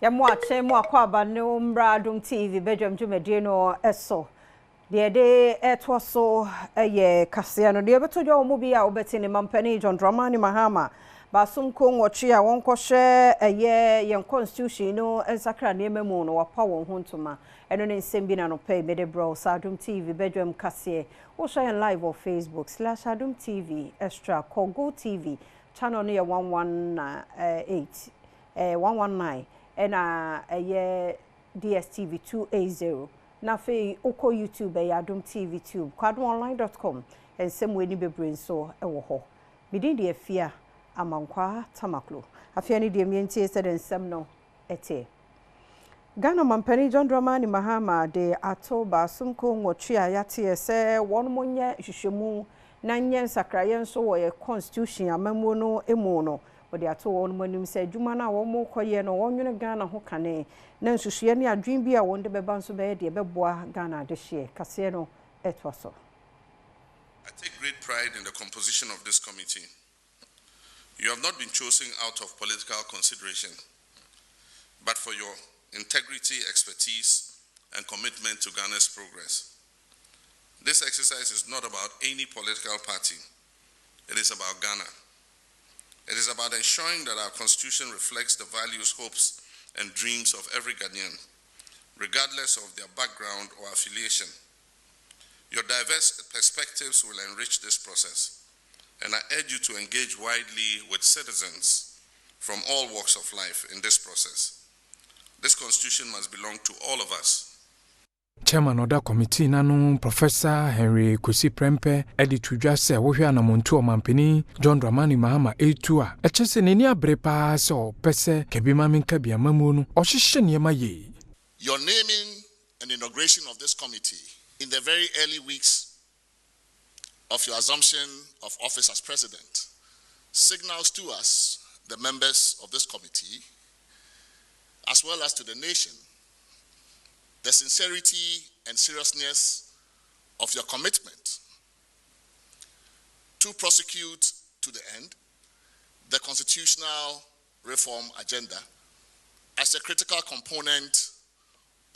Ya mwache mwakwaba no mbra Adom TV Badwam dwumade no eso de etwa so ye kase no de beto dwa omo bi a obeti ne mampani John Dramani Mahama basum ko nwochi a wonkohwe ye constitution no ensakra ne memu no wapa won hontoma eno ne nsem bi na no pay mede bro Adom TV Badwam kase wo share live on Facebook /Adom TV extra Kogo TV channel no ye 118 119 ena DSTV 280 na fe oko YouTube Adom TV tube kwadonline.com ensem weni bebre so ewo ho midin de afia amankwa tamaklo afia ni de mientie se de nsem no ete Ghana mampani John Dramani Mahama de October sumko nwotwe a yate se won monye hwehwemu na nyen sakraye nso wo ye constitution amamu no emu no odi ato won manim se adwuma na wo mo koye no wonwene Ghana ho kane na nsusuye ne adwen bi a wonde beba nso be de beboa Ghana de hye kase no etwaso. I take great pride in the composition of this committee. You have not been chosen out of political consideration, but for your integrity, expertise, and commitment to Ghana's progress. This exercise is not about any political party. It is about Ghana. It is about ensuring that our constitution reflects the values, hopes, and dreams of every Ghanaian, regardless of their background or affiliation. Your diverse perspectives will enrich this process, and I urge you to engage widely with citizens from all walks of life in this process. This constitution must belong to all of us. Chairman of the committee nanu Professor Henry Kwesi Prempeh editudwa se wohwe anamontu omampeni John Dramani Mahama etua echese neni abrepa so pese kebima minka biamamu no ohihye niema ye. Your naming and inauguration of this committee in the very early weeks of your assumption of office as president signals to us, the members of this committee, as well as to the nation, the sincerity and seriousness of your commitment to prosecute to the end the constitutional reform agenda as a critical component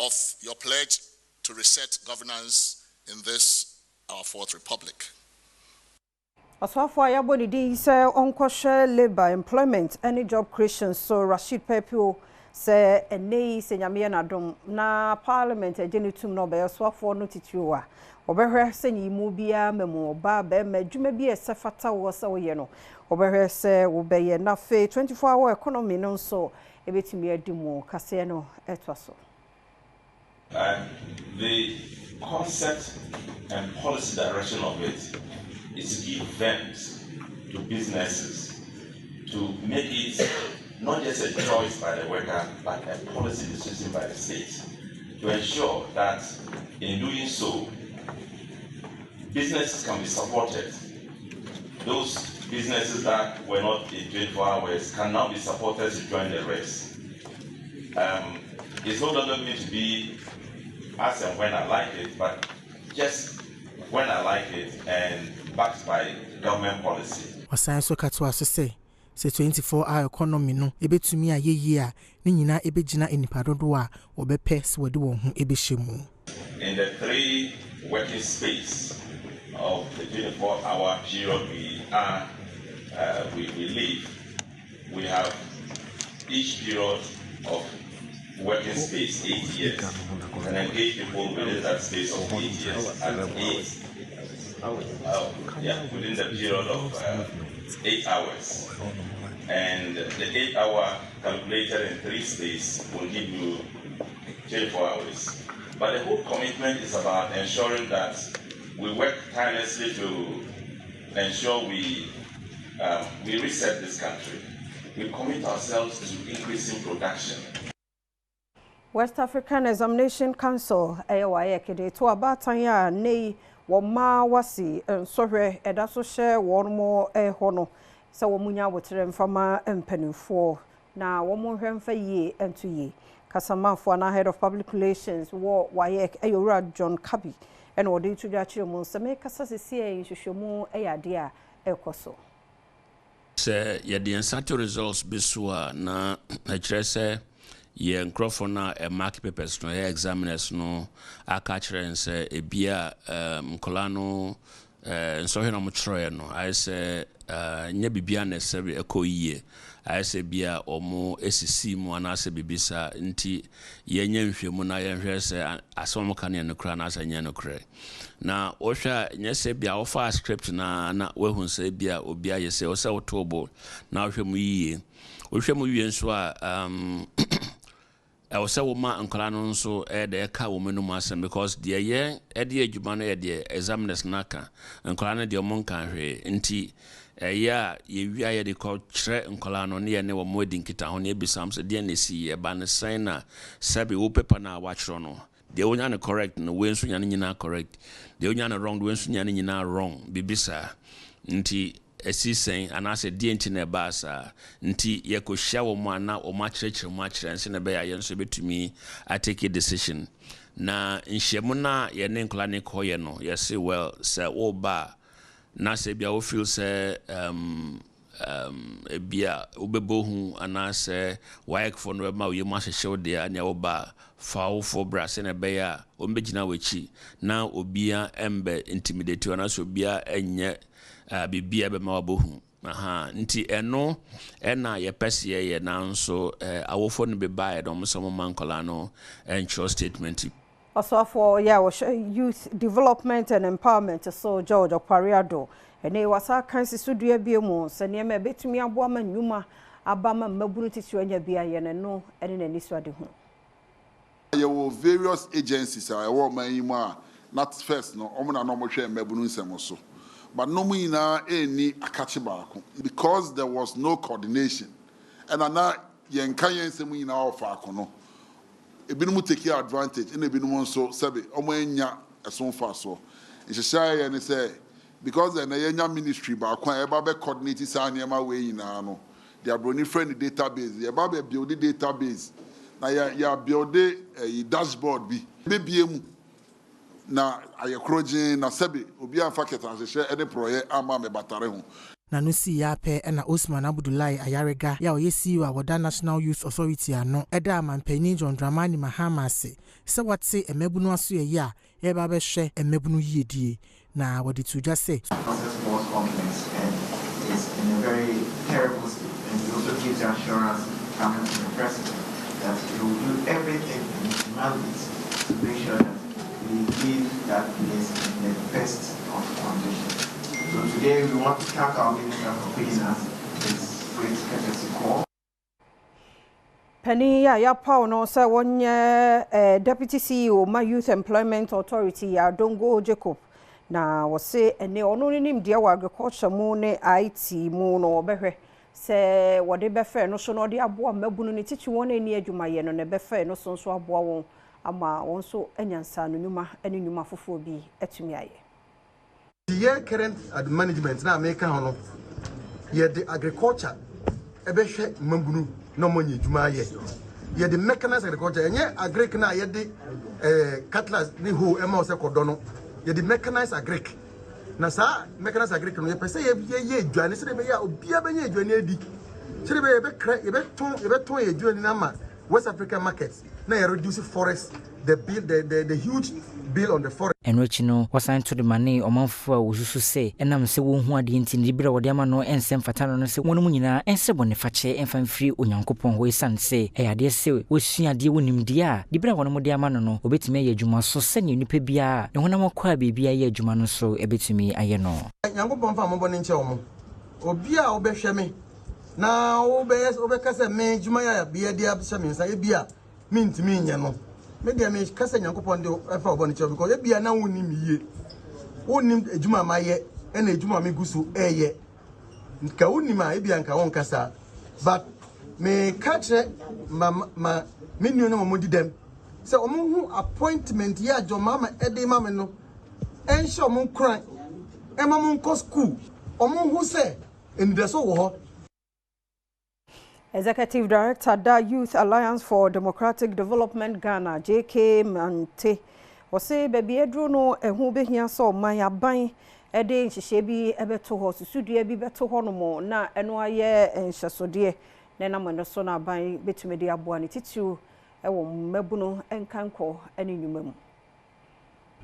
of your pledge to reset governance in this, our fourth republic. Aswafo ayaboni di se onkoshe labor employment any job creation so Rashid Pepio se enei se nyame na dom na parliament agenitum no be aswafo no titiwa obehwe se nyimu bia memo ba be madwuma bi esefata wo se wo ye no obehwe se wo be ye na fe 24-hour economy no so ebetimi adimu kase no etwaso. The concept and policy direction of it is to give vent to businesses, to make it not just a choice by the worker, but a policy decision by the state, to ensure that in doing so, businesses can be supported. Those businesses that were not in 24 hours can now be supported to join the rest. It's no longer going to be as and when I like it, but just when I like it and backed by government policy. Wasanso katwa say 24-hour economy no ebetumi ayeye a ne nyina ebegina enipadodo a obepe se wode won ho ebehemu. In the 3 working space of the 24-hour period we live, we have each period of working space 8 years and engage people within that space of 8 years at 8 within the period of 8 hours. And the 8-hour calculated in 3 space will give you 24 hours. But the whole commitment is about ensuring that we work tirelessly to ensure we reset this country. We commit ourselves to increasing production. West African Examination Council AYEKD to abatan ya nei woma wasi sohwe eda so hye won mo hono se wo munya wotere mfama empanifo na wo mo hwemfa yie entu yie kasamafo na head of public relations wo wayek ayora John Kabi ena wo de tudwa kire mu se me kasa sesi hwehwemu eyade a ekoso se ye de results bisua na a kire se ye nkrofo na mark papers no examiners no aka kire nse ebia nkola no so he no mo kyerɛ no I say nya bibia na sɛbe ekoyie I say bia omo esisi mu anase bibisa nti ye nya nhwemu na ye nhwɛ sɛ asom ka ne no kra na asanya no kra na ohwa nya sɛ bia ofa script na wehu sɛ bia obi aye sɛ o sɛ otobo na ohwɛ mu yie nso a I was say woman and Colano so the car woman no because the year Eddie Jumano examiners naka and Colano the monka nti yeah ye the call tre and Colano near never more dinkita on every some so DNC a ban signer sabi wo paper na watch no the only correct no when so yana correct the only wrong when so yana wrong bibisa nti esi sen anase die nti na baasa nti ye ko hia wo mu ana o ma kyerɛkyerɛ mu akyerɛ nse na be ya ye nso betumi I take a decision na nhyiamu na ye ne nkla ne ko ye no ye say well say wo ba na say bia wo feel say bia wo bebo hu anase waik for no ma wo ye ma hyehyew de anya wo ba fa wo for bra se na be ya o mbegina wachi na obia embe intimidate anase obia enye bibia be ma bohu nti eno na ye pese ye na nso awofo no be buy dom some mankola no encho statement also for youth development and empowerment so George Opariado ene wasa kan sisudua biemu se ne ma betumi aboa ma nnwuma abama mabunu titi anya bia ye no ene na niswade hu ye wo various agencies I wo man yi ma not first no omuna no mo hwe mabunu nsem so. But no mean any akachi barako because there was no coordination. And now yenkayen se mu ina ofa akono. Ebinum take advantage and ebinum so sebe omanya eson fa so. Nhyehyɛ ye ne say because the yenya ministry barako e ba be coordinate sa niema we ina no. They are brony friend database. They ba be build the database. Na ya build a dashboard bi. Bebiemu na ayekroje na sebe obi anfa ketanhyehyɛ ene proye ama me batare ho na no si ya pe na Osman Abdullahi Ayarega ya oyesi wa Woda National Youth Authority ano eda amampani John Dramani Mahama se watse emebunu aso ye ya e ba be hwe emebunu yiedie na wodi to just say confidence and is in a very terrible state and he also gives assurance coming from the president that he will do everything in his mandate to make sure that we give that place in the best of conditions. So today we want to thank our minister for paying us this great courtesy call. Penny ya Paul no say wonye deputy CEO my Youth Employment Authority ya Dongo Jacob na wo say ene ono nim dia wa agriculture mu ne IT mu no obehwe say wo de befe no so no de aboa mabunu ne tichi won eni adwuma ye no ne befe no so aboa won ama won so anyansa no nyuma ene nyuma fofo bi etumi aye the year current management na America hono ye the agriculture ebehwe mabunu no monye dwuma ye the mechanized agriculture enye agric na ye the cutlass ni ho ema ose kodo no ye the mechanized agric na sa mechanized agric no ye pese ye dwane se be ya obia benye dwane adi se be ye be ton ye dwane na ma West African markets na ye reduce forest the huge bill on the forest enrichino wasan to the money omanfo a wosusu se enam se wo hu ade nti libra wode ama no ensem fatano no se wonu mu nyina ense bone fache enfam firi onyankopon ho isan se ade se wosua ade wonimdi a libra wono mu de ama no obetimi aye adwuma so se ne nipa bia ne honam kwa bibia aye adwuma no so ebetimi aye no nyankopon fa mo bone nche omo obi a obehwe me na obekase me adwuma ya bia de abse me nsa bia mintimi nya no media me kase nyankopon de efa obone nche because e bia na wonim yie wonim adwuma maye ena adwuma me gusu eye nka wonim a e bia nka won kasa but me katre ma menu no mo didem se omo hu appointment ya jomama ede mama no enhye omo kran e mama nko school omo hu se endeso wo ho. Executive Director da Youth Alliance for Democratic Development Ghana JK Mante wose baby edru no ehu behia so man aban ede nhyehyɛ bi ebeto ho susudua bi beto ho no mo na eno aye nhysesode na na mo so na ban betumi de aboa ne titiu ewo mabuno enkanko ene nyumamu.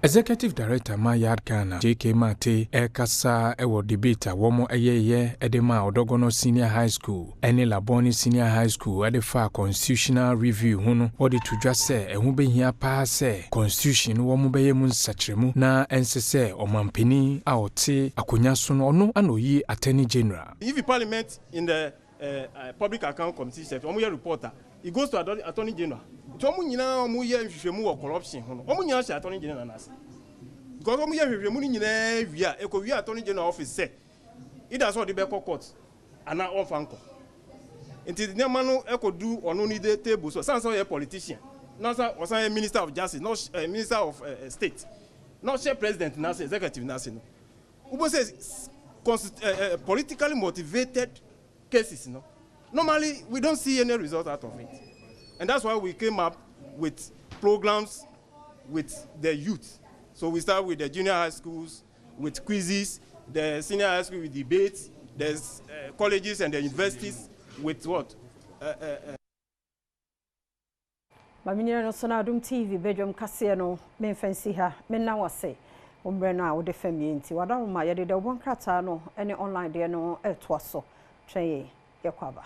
Executive Director Mayad Ghana JK Mate Ekasa ewo debate womo eyeye edema Odogono Senior High School ene Laboni Senior High School edefa constitutional review hunu odi tudwa se ehu behia pa se constitution womo beye mu nsachremu na ensese omampeni a ote akonya so no ono anoyi Attorney General. If the parliament in the public account committee says omo reporter it goes to Attorney General. Omu nyina omu ye hwehwemu wo corruption ho no omu nyina sha Attorney General na ase because omu ye hwehwemu ni nyina wia eko wia Attorney General office say either so de be court ana on fanko nti the man no eko do onu ni the table so sansa ye politician na sa osan minister of justice no minister of state no share president na say executive na say no ubo say politically motivated cases no normally we don't see any result out of it. And that's why we came up with programs with the youth. So we start with the junior high schools, with quizzes, the senior high school with debates, there's colleges and the universities with what? Mamina no sona Adom TV Badwam kase no men fancy ha men na wase ombre na wo de fami nti wada ma ye de won krata no ene online de no eto so twen ye kwaba.